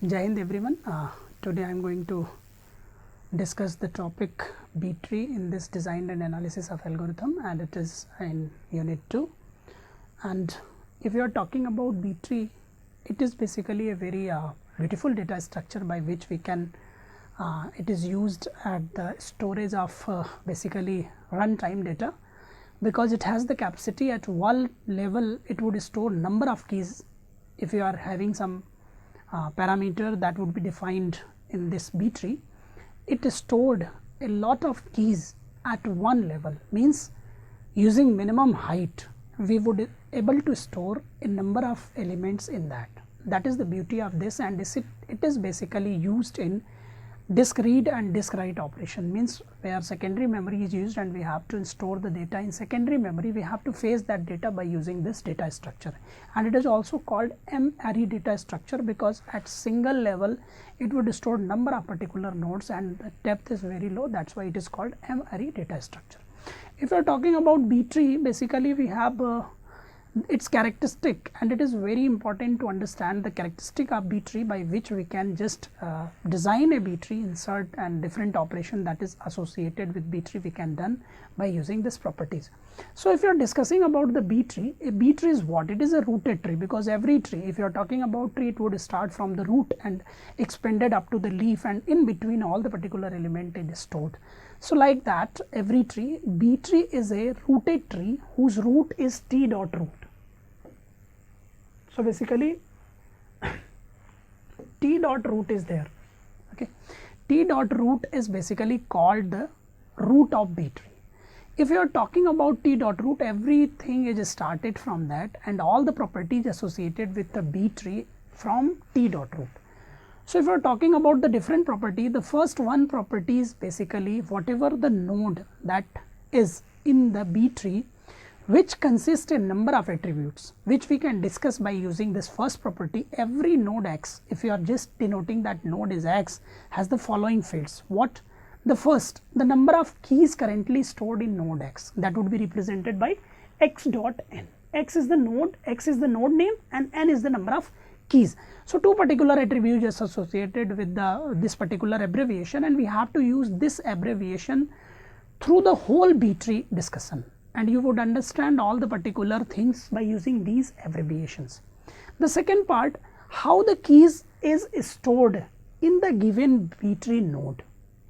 Jai Hind everyone. Today I am going to discuss the topic B tree in this design and analysis of algorithm, and it is in unit 2. And if you are talking about B tree, it is basically a very beautiful data structure by which we can it is used at the storage of basically runtime data, because it has the capacity at one level it would store number of keys. If you are having some parameter that would be defined in this B tree, it is stored a lot of keys at one level, means using minimum height we would able to store a number of elements in that. That is the beauty of this, and it is basically used in disk read and disk write operation, means where secondary memory is used and we have to store the data in secondary memory, we have to face that data by using this data structure. And it is also called M-array data structure, because at single level it would store number of particular nodes and the depth is very low. That is why it is called M-array data structure. If you are talking about B tree, basically we have its characteristic, and it is very important to understand the characteristic of B tree by which we can just design a B tree, insert and different operation that is associated with B tree we can done by using these properties. So if you are discussing about the B tree, a B tree is what? It is a rooted tree, because every tree, if you are talking about tree, it would start from the root and expanded up to the leaf, and in between all the particular element it is stored. So like that, every tree, B tree is a rooted tree whose root is T dot root. So basically T dot root is there. Okay, T dot root is basically called the root of B tree. If you are talking about T dot root, everything is started from that, and all the properties associated with the B tree from T dot root. So if you are talking about the different property, the first one property is basically whatever the node that is in the B tree, which consists a number of attributes, which we can discuss by using this first property. Every node X, if you are just denoting that node is X, has the following fields. What? The first, the number of keys currently stored in node X, that would be represented by X dot n. X is the node, X is the node name, and n is the number of keys. So two particular attributes associated with this particular abbreviation, and we have to use this abbreviation through the whole B tree discussion, and you would understand all the particular things by using these abbreviations. The second part, how the keys is stored in the given B tree node.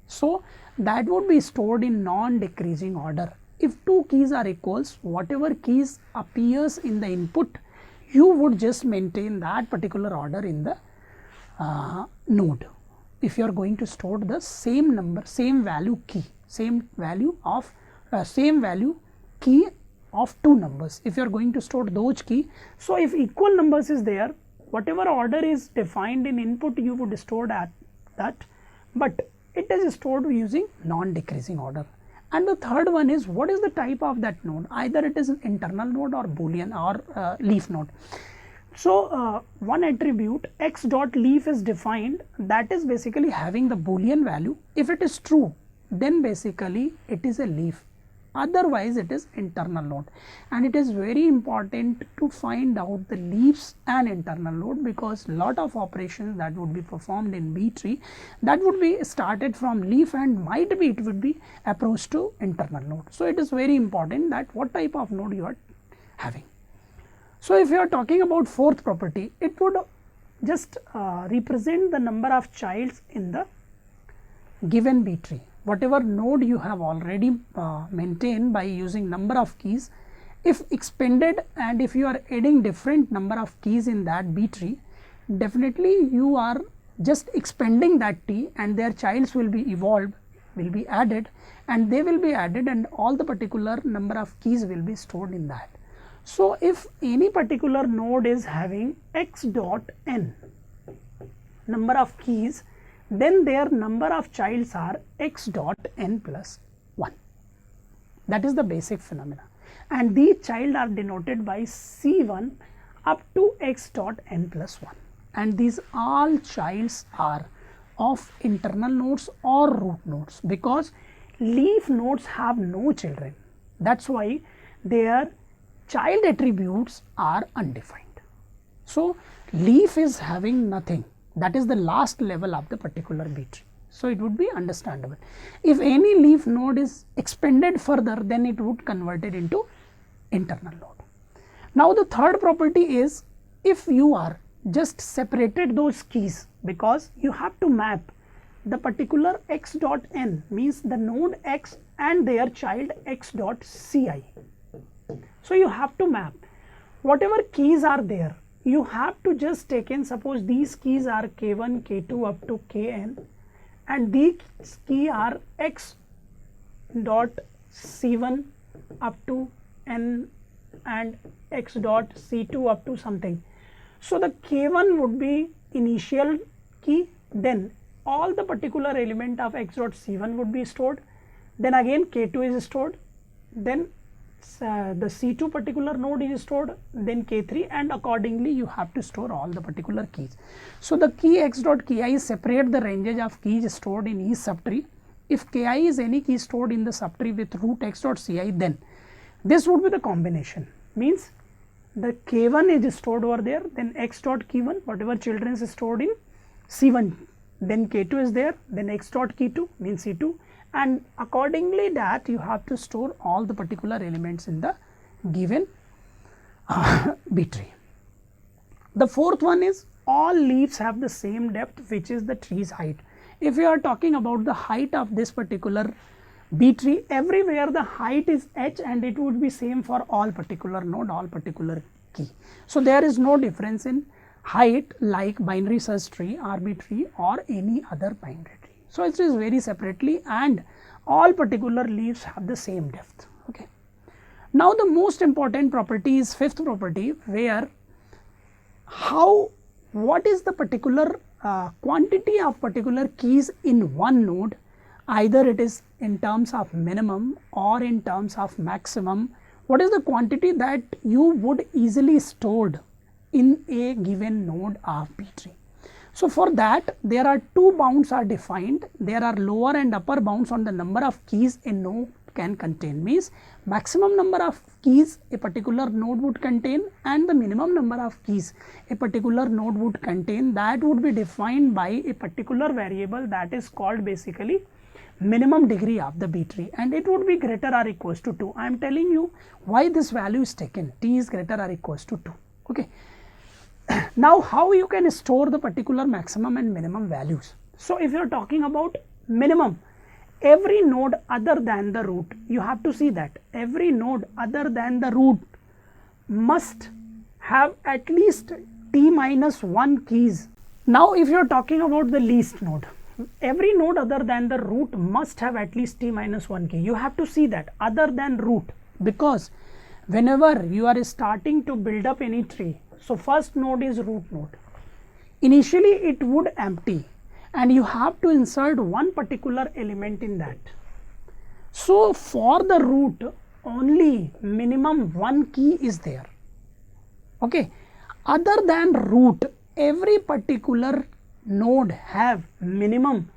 So that would be stored in non-decreasing order. If two keys are equals, whatever keys appears in the input, you would just maintain that particular order in the node. If you are going to store the same number, same value key, same value key of two numbers, if you are going to store those key. So if equal numbers is there, whatever order is defined in input, you would store that, but it is stored using non-decreasing order. And the third one is, what is the type of that node? Either it is an internal node or boolean or leaf node. So one attribute X dot leaf is defined, that is basically having the boolean value. If it is true, then basically it is a leaf, otherwise it is internal node. And it is very important to find out the leaves and internal node, because lot of operations that would be performed in B tree, that would be started from leaf and might be it would be approached to internal node. So it is very important that what type of node you are having. So if you are talking about fourth property, it would just represent the number of childs in the given B tree. Whatever node you have already maintained by using number of keys, if expanded and if you are adding different number of keys in that B tree, definitely you are just expanding that T, and their childs will be evolved, will be added, and they will be added, and all the particular number of keys will be stored in that. So if any particular node is having X dot n number of keys, then their number of childs are X dot n plus 1. That is the basic phenomena, and these child are denoted by C1 up to X dot n plus 1, and these all childs are of internal nodes or root nodes, because leaf nodes have no children. That is why their child attributes are undefined. So leaf is having nothing, That is the last level of the particular B tree. So it would be understandable. If any leaf node is expanded further, then it would convert it into internal node. Now the third property is, if you are just separated those keys, because you have to map the particular x dot n, means the node x and their child x dot ci. So you have to map whatever keys are there. You have to just take in, suppose these keys are k1, k2 up to kn, and these key are x dot c1 up to n and x dot c2 up to something. So the k1 would be initial key, then all the particular element of x dot c1 would be stored, then again k2 is stored, then the c2 particular node is stored, then k3, and accordingly you have to store all the particular keys. So the key x dot ki separate the ranges of keys stored in each subtree. If ki is any key stored in the subtree with root x dot ci, then this would be the combination, means the k1 is stored over there, then x dot k1, whatever children is stored in c1, then k2 is there, then x dot k2 means c2, and accordingly that you have to store all the particular elements in the given B tree. The fourth one is, all leaves have the same depth, which is the tree's height. If you are talking about the height of this particular B tree, everywhere the height is h, and it would be same for all particular node, all particular key. So there is no difference in height like binary search tree, RB tree, or any other binary tree. So it is very separately, and all particular leaves have the same depth. Okay. Now the most important property is fifth property, where what is the particular quantity of particular keys in one node, either it is in terms of minimum or in terms of maximum. What is the quantity that you would easily stored in a given node of B tree? So for that, there are two bounds are defined. There are lower and upper bounds on the number of keys a node can contain, means maximum number of keys a particular node would contain, and the minimum number of keys a particular node would contain. That would be defined by a particular variable that is called basically minimum degree of the B tree, and it would be greater or equals to 2. I am telling you why this value is taken, t is greater or equals to 2. Okay. Now how you can store the particular maximum and minimum values? So if you are talking about minimum, every node other than the root, you have to see that every node other than the root must have at least t minus 1 keys. Now if you are talking about the least node, every node other than the root must have at least t minus 1 key. You have to see that other than root, because whenever you are starting to build up any tree, so first node is root node. Initially it would empty, and you have to insert one particular element in that. So for the root, only minimum 1 key is there. Okay. Other than root, every particular node have minimum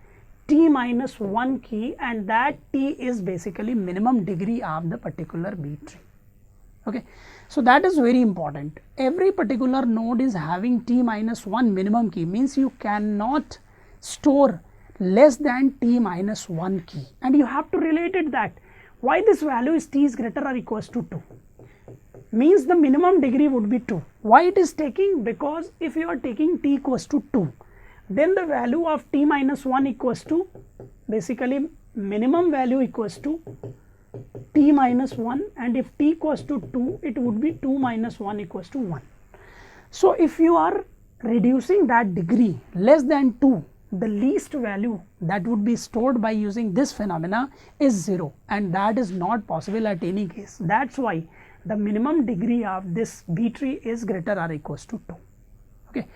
t minus 1 key, and that t is basically minimum degree of the particular B tree. Okay. So that is very important. Every particular node is having t minus 1 minimum key, means you cannot store less than t minus 1 key, and you have to relate it that why this value is t is greater or equals to 2, means the minimum degree would be 2. Why it is taking? Because if you are taking t equals to 2, then the value of t minus 1 equals to basically minimum value equals to t minus 1, and if t equals to 2, it would be 2 minus 1 equals to 1. So if you are reducing that degree less than 2, the least value that would be stored by using this phenomena is 0, and that is not possible at any case. That's why the minimum degree of this B tree is greater or equals to 2. Okay.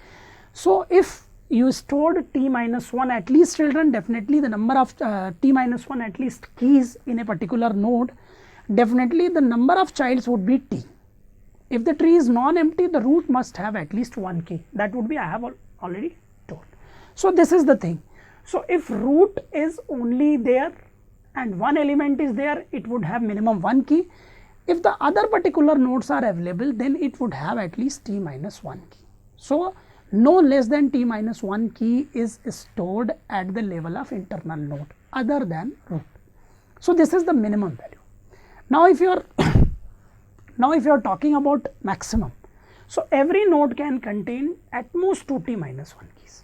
So if you stored t minus 1 at least children, definitely the number of t minus 1 at least keys in a particular node, definitely the number of childs would be t. If the tree is non-empty, the root must have at least 1 key. That would be, I have already told. So this is the thing. So if root is only there and one element is there, it would have minimum 1 key. If the other particular nodes are available, then it would have at least t minus 1 key. So no less than t minus 1 key is stored at the level of internal node other than root. So, this is the minimum value. Now, if you are now if you are talking about maximum, so every node can contain at most 2t minus 1 keys.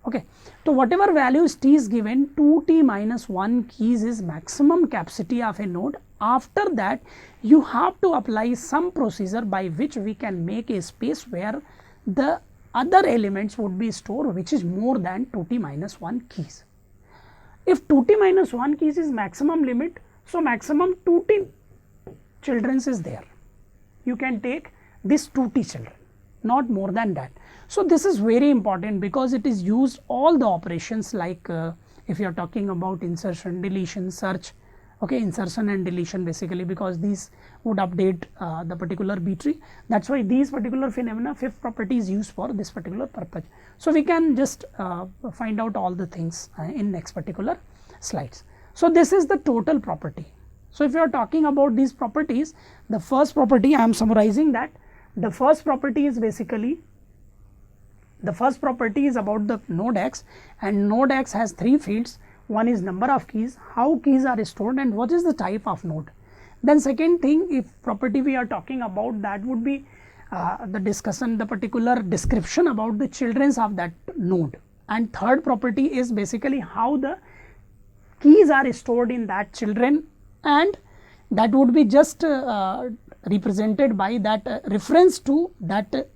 Okay. So, whatever values t is given, 2t minus 1 keys is maximum capacity of a node. After that, you have to apply some procedure by which we can make a space where the other elements would be stored, which is more than 2t minus 1 keys. If 2t minus 1 keys is maximum limit, so maximum 2t children is there. You can take this 2t children, not more than that. So, this is very important because it is used all the operations like if you are talking about insertion, deletion, search, okay, insertion and deletion basically, because these would update the particular B tree. That is why these particular phenomena, fifth property is used for this particular purpose. So, we can just find out all the things in next particular slides. So, this is the total property. So, if you are talking about these properties, the first property I am summarizing that the first property is basically about the node X, and node X has 3 fields. One is number of keys, how keys are stored, and what is the type of node. Then second thing, if property we are talking about, that would be the discussion, the particular description about the children of that node. And third property is basically how the keys are stored in that children, and that would be just represented by that reference to that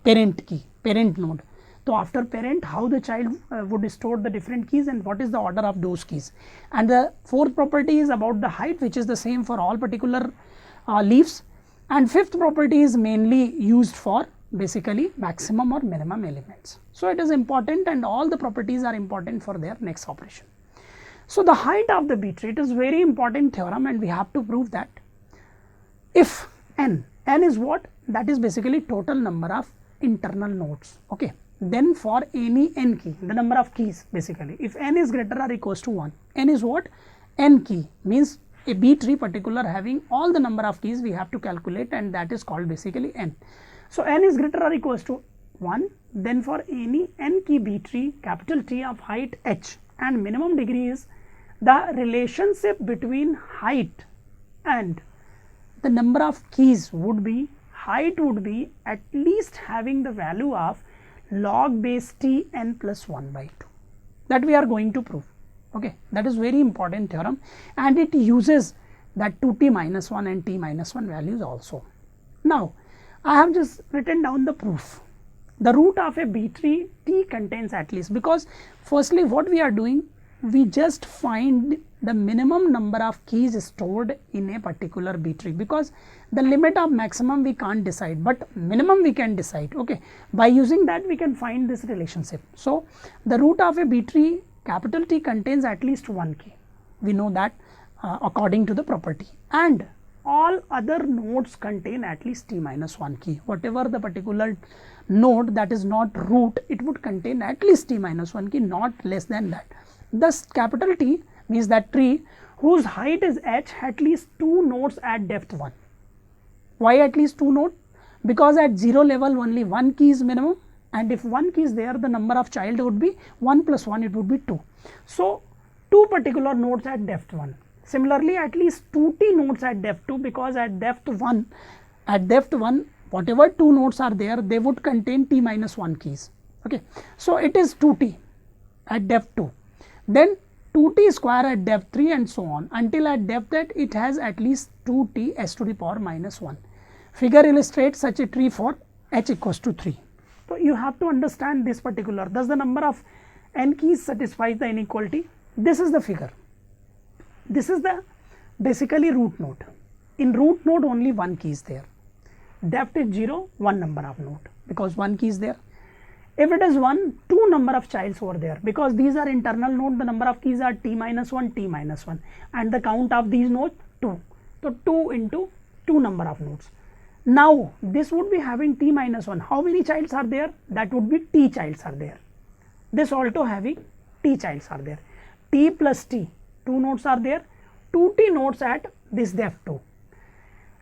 parent key, parent node. So, after parent, how the child would store the different keys and what is the order of those keys. And the fourth property is about the height, which is the same for all particular leaves. And fifth property is mainly used for basically maximum or minimum elements. So, it is important, and all the properties are important for their next operation. So, the height of the B tree, it is very important theorem, and we have to prove that if n is what, that is basically total number of internal nodes. Okay. Then for any n key, the number of keys basically, if n is greater or equals to 1, n is what, n key means a B tree particular having all the number of keys we have to calculate, and that is called basically n. So, n is greater or equals to 1, then for any n key B tree, capital T of height h and minimum degree is the relationship between height and the number of keys would be, height would be at least having the value of log base t n plus 1 by 2, that we are going to prove. Okay. That is very important theorem, and it uses that 2t minus 1 and t minus 1 values also. Now, I have just written down the proof. The root of a B tree, t contains at least, because firstly what we are doing, we just find the minimum number of keys stored in a particular B tree, because the limit of maximum we can't decide, but minimum we can decide. Okay. By using that we can find this relationship. So, the root of a B tree capital T contains at least 1 key, we know that according to the property, and all other nodes contain at least t minus 1 key. Whatever the particular node that is not root, it would contain at least t minus 1 key, not less than that. Thus, capital T means that tree whose height is h, at least 2 nodes at depth 1. Why at least 2 nodes? Because at 0 level only 1 key is minimum, and if 1 key is there, the number of child would be 1 plus 1, it would be 2. So, 2 particular nodes at depth 1. Similarly, at least 2t nodes at depth 2, because at depth 1 whatever 2 nodes are there, they would contain t minus 1 keys. Okay. So, it is 2t at depth 2, then 2t square at depth 3 and so on, until at depth that it has at least 2t s to the power minus 1. Figure illustrates such a tree for h equals to 3. So, you have to understand this particular, thus the number of n keys satisfies the inequality. This is the figure. This is the basically root node. In root node only 1 key is there. Depth is 0, 1 number of node, because 1 key is there. If it is 1, 2 number of childs over there, because these are internal node, the number of keys are t minus 1, t minus 1, and the count of these nodes 2. So, 2 into 2 number of nodes. Now, this would be having t minus 1. How many childs are there? That would be t childs are there. This also having t childs are there. T plus t, 2 nodes are there, 2t nodes at this depth 2.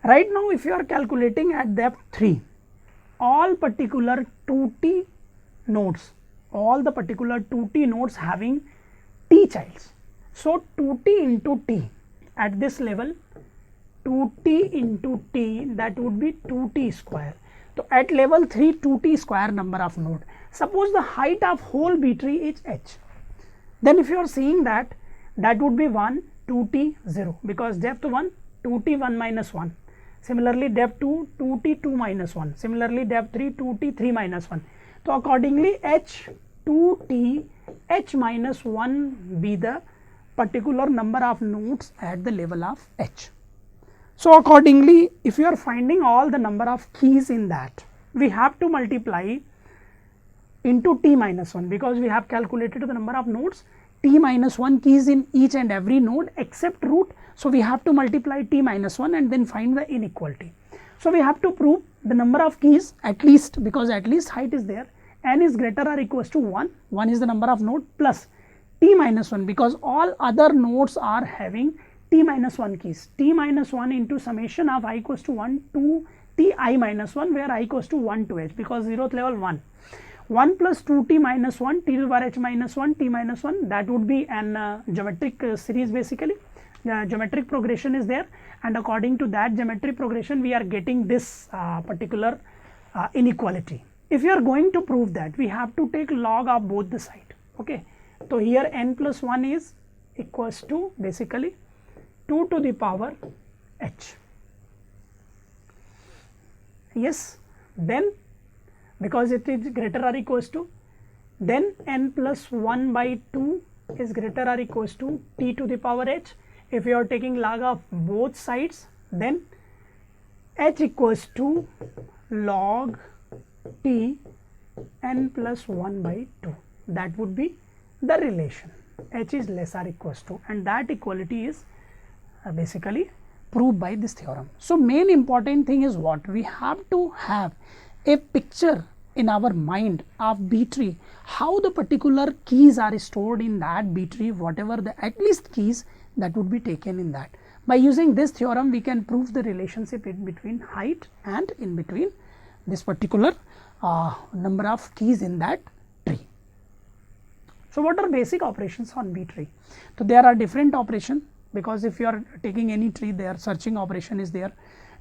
Right now, if you are calculating at depth 3, all particular 2t nodes, all the particular 2t nodes having t childs. So 2t into t at this level, 2t into t, that would be 2t square. So at level 3, 2t square number of node. Suppose the height of whole B tree is h, then if you are seeing that, that would be 1, 2t 0, because depth 1, 2t 1 minus 1. Similarly depth 2, 2t 2 minus 1. Similarly depth 3, 2t 3 minus 1. So accordingly h 2t h minus 1 be the particular number of nodes at the level of h. So accordingly, if you are finding all the number of keys in that, we have to multiply into t minus 1, because we have calculated the number of nodes, t minus 1 keys in each and every node except root. So we have to multiply t minus 1 and then find the inequality. So we have to prove the number of keys at least, because at least height is there, n is greater or equals to 1, 1 is the number of node, plus t minus 1, because all other nodes are having t minus 1 keys, t minus 1 into summation of I equals to 1 to t I minus 1, where I equals to 1 to h, because 0th level 1. 1 plus 2t minus 1 t to the power h minus 1 t minus 1, that would be an geometric series basically. The geometric progression is there, and according to that geometric progression we are getting this particular inequality. If you are going to prove that, we have to take log of both the side. Okay, so here n plus 1 is equals to basically 2 to the power h. Yes, then because it is greater or equals to, then n plus 1 by 2 is greater or equals to t to the power h. If you are taking log of both sides, then h equals to log t n plus 1 by 2, that would be the relation, h is less or equals to, and that equality is basically proved by this theorem. So main important thing is what? We have to have a picture in our mind of B tree, how the particular keys are stored in that B tree, whatever the at least keys that would be taken in that. By using this theorem, we can prove the relationship in between height and in between this particular number of keys in that tree. So what are basic operations on B tree? So there are different operations, because if you are taking any tree, their searching operation is there.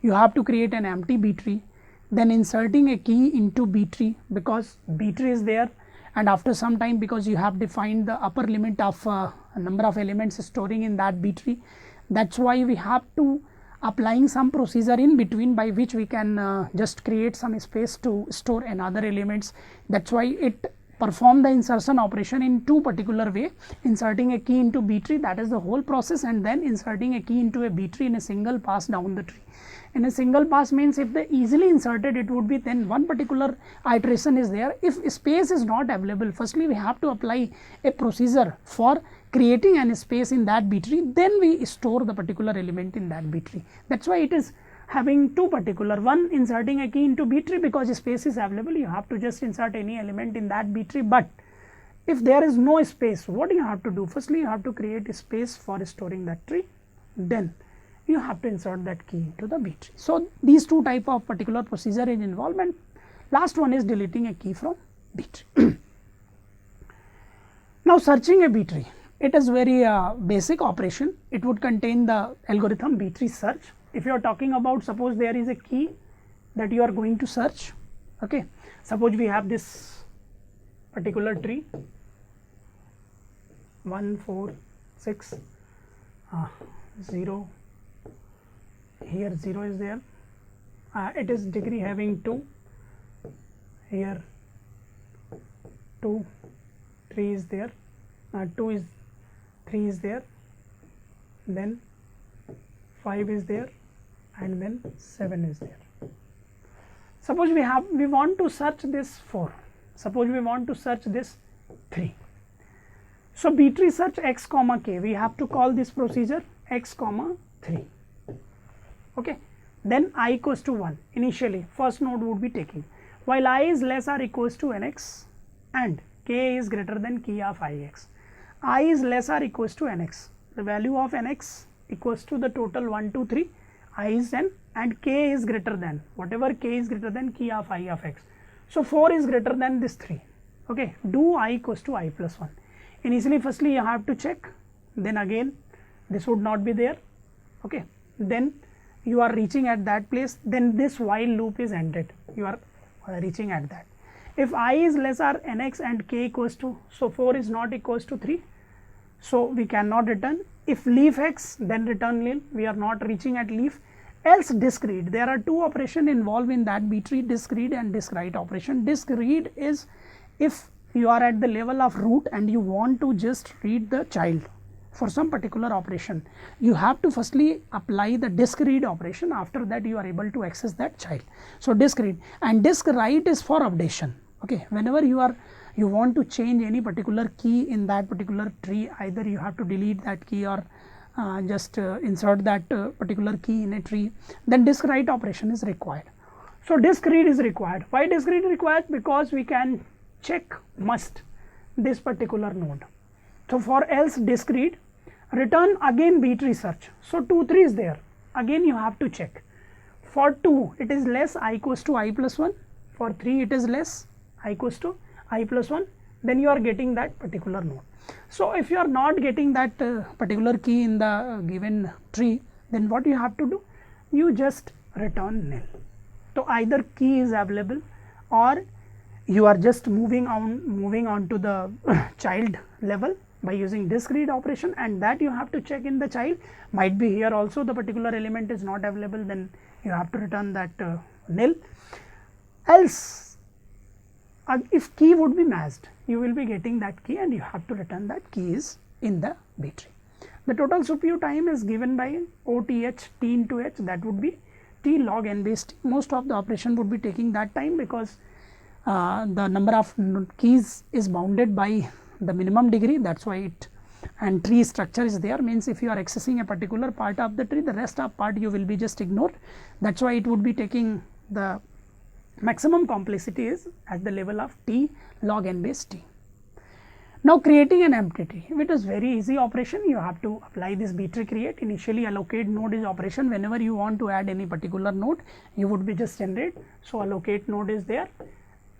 You have to create an empty B tree, then inserting a key into B tree, because B tree is there, and after some time, because you have defined the upper limit of number of elements storing in that B tree, that's why we have to applying some procedure in between, by which we can just create some space to store another elements. That's why it perform the insertion operation in two particular way, inserting a key into B tree, that is the whole process, and then inserting a key into a B tree in a single pass down the tree. In a single pass means if they easily inserted, it would be then one particular iteration is there. If space is not available, firstly we have to apply a procedure for creating an space in that B tree, then we store the particular element in that B tree. That is why it is having two particular, one inserting a key into B tree, because space is available, you have to just insert any element in that B tree. But if there is no space, what you have to do? Firstly, you have to create a space for storing that tree, then you have to insert that key into the B tree. So these two type of particular procedure is involved, and last one is deleting a key from B tree. Now searching a B tree, it is very basic operation. It would contain the algorithm B tree search. If you are talking about, suppose there is a key that you are going to search, okay, suppose we have this particular tree 1 4 6 0, here 0 is there, it is degree having 2, here 2, 3 is there, 3 is there, then 5 is there, and then 7 is there. Suppose we want to search this 4, suppose we want to search this 3. So B tree search x comma k, we have to call this procedure x comma 3. Okay, then I equals to 1, initially first node would be taking, while I is less or equals to nx and k is greater than key of ix. I is less or equals to nx, the value of nx equals to the total 1 2 3, I is n, and k is greater than, whatever k is greater than key of I of x. So 4 is greater than this 3, Okay, do I equals to I plus 1. Initially firstly you have to check, then again this would not be there. Okay, then you are reaching at that place, then this while loop is ended, you are reaching at that. If I is lesser nx and k equals to, so 4 is not equals to 3, so we cannot return. If leaf x, then return nil, we are not reaching at leaf. Else disk read, there are two operations involved in that B tree, disk read and disk write operation. Disk read is if you are at the level of root and you want to just read the child for some particular operation, you have to firstly apply the disk read operation, after that you are able to access that child. So disk read, and disk write is for updation. Okay, whenever you want to change any particular key in that particular tree, either you have to delete that key or just insert that particular key in a tree, then disk write operation is required. So disk read is required. Why disk read required? Because we can check must this particular node. So for else disk read, return again B tree search. So 2 3 is there, again you have to check. For 2 it is less I equals to I plus 1, for 3 it is less I equals to I plus 1, then you are getting that particular node. So if you are not getting that particular key in the given tree, then what you have to do? You just return nil. So either key is available, or you are just moving on to the child level by using disk read operation, and that you have to check in the child. Might be here also the particular element is not available, then you have to return that nil. Else if key would be matched, you will be getting that key and you have to return that key is in the B tree. The total CPU time is given by OTH T into H, that would be T log n base T. Most of the operation would be taking that time, because the number of keys is bounded by the minimum degree, that is why it, and tree structure is there, means if you are accessing a particular part of the tree, the rest of part you will be just ignored, that is why it would be taking the maximum complexity is at the level of T log n base T. Now creating an empty tree, it is very easy operation. You have to apply this B tree create. Initially allocate node is operation. Whenever you want to add any particular node, you would be just generate. So allocate node is there,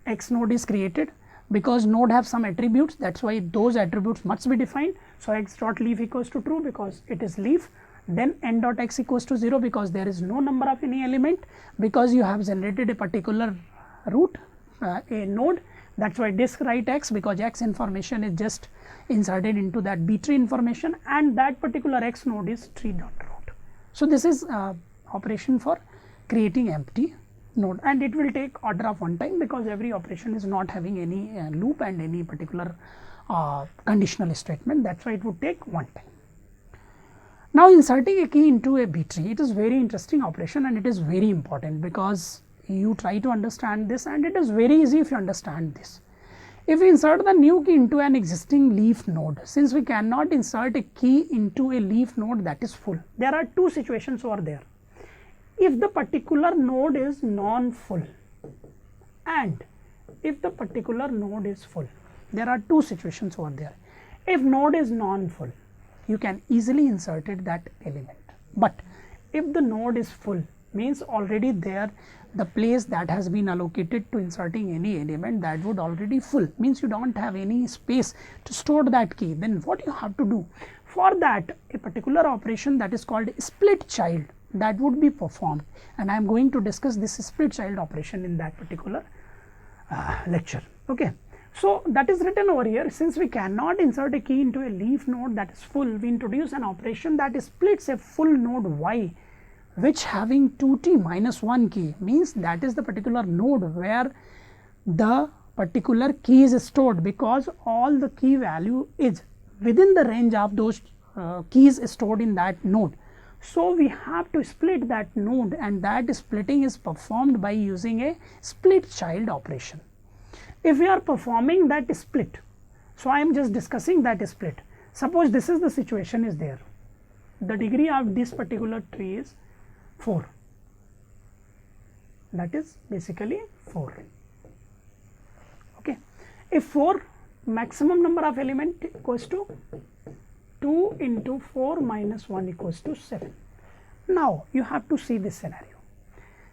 X node is created, because node have some attributes, that is why those attributes must be defined. So x dot leaf equals to true because it is leaf, then n dot x equals to 0 because there is no number of any element, because you have generated a particular root a node, that is why disk write x, because x information is just inserted into that B tree information, and that particular x node is tree dot root. So this is operation for creating empty node, and it will take order of one time, because every operation is not having any loop and any particular conditional statement, that is why it would take one time. Now inserting a key into a B tree, it is very interesting operation and it is very important, because you try to understand this and it is very easy if you understand this. If we insert the new key into an existing leaf node, since we cannot insert a key into a leaf node that is full, there are two situations over there. If the particular node is non-full and if the particular node is full, there are two situations over there. If node is non-full, you can easily insert it that element, but if the node is full, means already there the place that has been allocated to inserting any element, that would already full, means you do not have any space to store that key. Then what you have to do? For that, a particular operation that is called split child, that would be performed, and I am going to discuss this split child operation in that particular lecture. Okay. So that is written over here. Since we cannot insert a key into a leaf node that is full, we introduce an operation that splits a full node y, which having 2t minus 1 key, means that is the particular node where the particular key is stored, because all the key value is within the range of those keys stored in that node. So we have to split that node, and that splitting is performed by using a split child operation. If we are performing that split, so I am just discussing that split. Suppose this is the situation is there, the degree of this particular tree is 4, that is basically 4. Okay. If 4, maximum number of element equals to 2 into 4 minus 1 equals to 7. Now you have to see this scenario.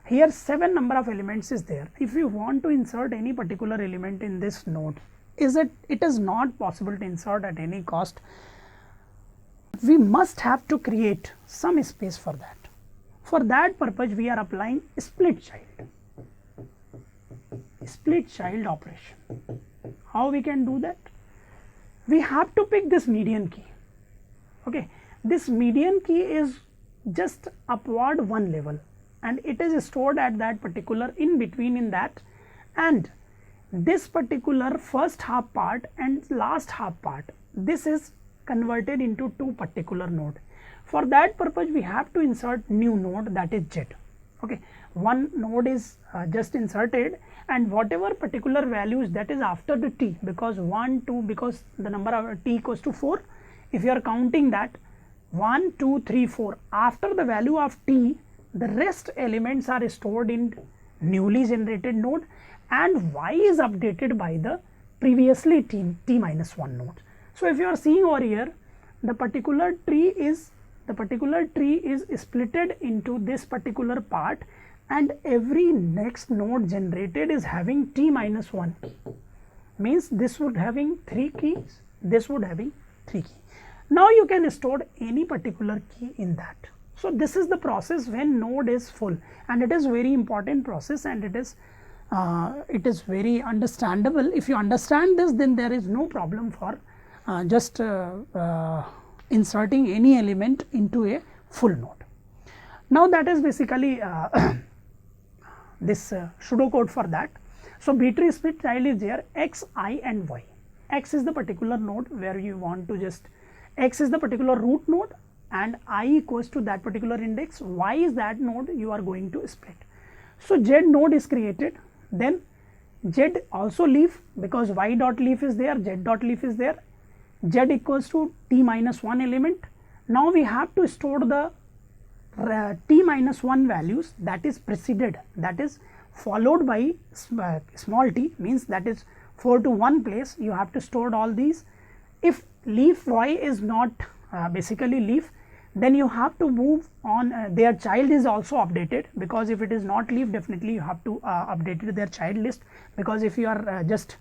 Here 7 number of elements is there. If you want to insert any particular element in this node, it is not possible to insert at any cost. We must have to create some space for that. For that purpose, we are applying split child operation. How we can do that? We have to pick this median key. Okay, this median key is just upward one level, and it is stored at that particular in between in that, and this particular first half part and last half part, this is converted into two particular node. For that purpose, we have to insert new node, that is Z. Okay, one node is just inserted, and whatever particular values that is after the t, because 1 2, because the number of t equals to 4, if you are counting that 1 2 3 4, after the value of t, the rest elements are stored in newly generated node, and y is updated by the previously t minus 1 node. So, if you are seeing over here, the particular tree is splitted into this particular part, and every next node generated is having t minus 1 key, means this would having 3 keys, this would having 3 keys. Now, you can store any particular key in that. So, this is the process when node is full, and it is very important process, and it is very understandable. If you understand this, then there is no problem for just inserting any element into a full node. Now, that is basically this pseudocode for that. So, B-tree split child is there, x, I and y. X is the particular node where you want to just, x is the particular root node and I equals to that particular index, y is that node you are going to split. So, Z node is created, then Z also leaf, because y dot leaf is there, Z dot leaf is there, Z equals to t minus 1 element. Now, we have to store the t minus 1 values that is preceded, that is followed by small t, means that is 4 to 1 place, you have to store all these. If leaf y is not basically leaf, then you have to move on, their child is also updated, because if it is not leaf, definitely you have to update their child list, because if you are just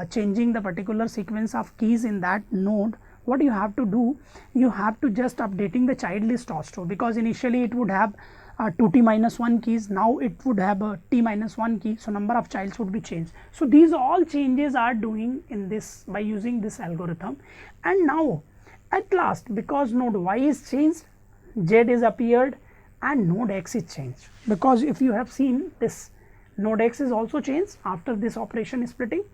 changing the particular sequence of keys in that node, what you have to do, you have to just updating the child list also, because initially it would have 2t minus 1 keys, now it would have a t minus 1 key, so number of childs would be changed. So, these all changes are doing in this by using this algorithm. And now at last, because node y is changed, z is appeared and node x is changed, because if you have seen this, node x is also changed after this operation splitting,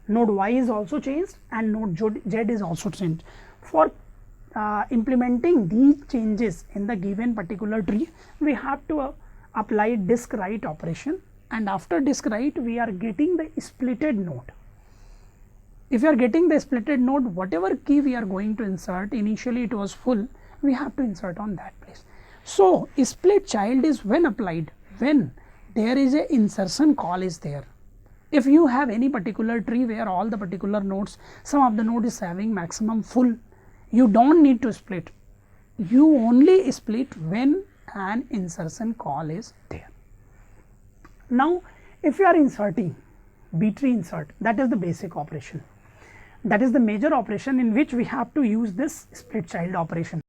node y is also changed and node z is also changed. For implementing these changes in the given particular tree, we have to apply disk write operation, and after disk write we are getting the splitted node. If you are getting the splitted node, whatever key we are going to insert, initially it was full, we have to insert on that place. So, split child is when applied, when there is a insertion call is there. If you have any particular tree where all the particular nodes, some of the node is having maximum full, you do not need to split, you only split when an insertion call is there. Now, if you are inserting B-tree insert, that is the basic operation, that is the major operation in which we have to use this split child operation.